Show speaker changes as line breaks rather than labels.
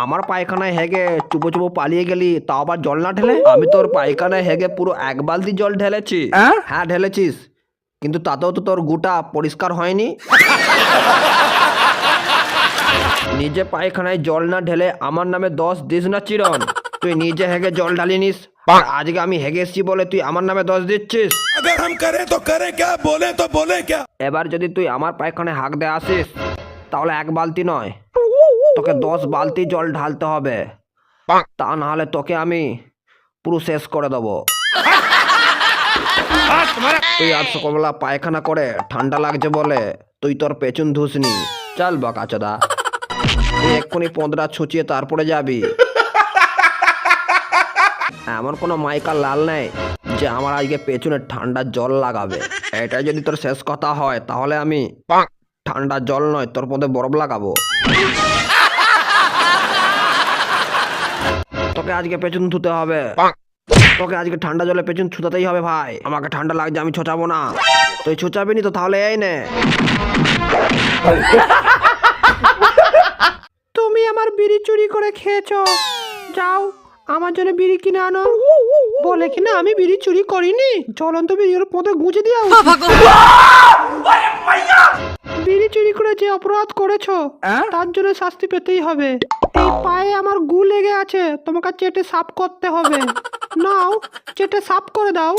আমার পায়খানায় হেগে চুপো চুপো পালিয়ে গেলি, তাও আবার জল না ঢেলে? আমি তোর পায়খানায় হেগে পুরো 1 বালতি জল ঢেলেছি। হ্যাঁ ঢেলেছিস, কিন্তু তাতেও তো তোর গুটা পরিষ্কার হয়নি। নিজে পায়খানায় জল না ঢেলে আমার নামে দোষ দিস না চিরন। তুই নিজে হেগে জল ঢালিনিস, আর আজকে আমি হেগে এসছি বলে তুই আমার নামে দোষ দিচ্ছিস।
अगर हम करें तो करें क्या, बोले तो बोले क्या।
এবার যদি তুই আমার পায়খানায় হাঁক দে আসিস, তাহলে 1 বালতি নয়, তোকে 10 বালতি জল ঢালতে হবে। তা না হলে তোকে আমি পুরো শেষ করে দেবো। তুই আজ সকালবেলা পায়খানা করে ঠান্ডা লাগছে বলে তুই তোর পেছন ধুসনি। চল বাকাচোদা, তুই এক্ষুনি 15 ছুঁচিয়ে তারপরে যাবি। এমন কোনো মাইকার লাল নেই যে আমার আজকে পেছনে ঠান্ডা জল লাগাবে। এটা যদি তোর শেষ কথা হয়, তাহলে আমি ঠান্ডা জল নয়, তোর মধ্যে বরফ লাগাবো। তোকে আজকে পেছন ধুতে হবে, তোকে আজকে ঠান্ডা জলে পেছন ছুটাতেই হবে ভাই। আমাকে ঠান্ডা লাগছে, আমি ছোটাবো না। তুই ছুচাবি নি তো তাহলে এই নে। তুমি আমার বিড়ি চুরি করে খেয়েছো, যাও আমার জন্য বিড়ি কিনে আনো। বলে কিনা আমি বিড়ি চুরি করিনি, জ্বলন্ত বিড়ির মধ্যে গুঁজে দিয়া। বিড়ি চুরি করে যে অপরাধ করেছো তার জন্য শাস্তি পেতেই হবে। এই পায়ে আমার গু লেগে আছে, তোমাকে চেটে সাফ করতে হবে। নাও চেটে সাফ করে দাও।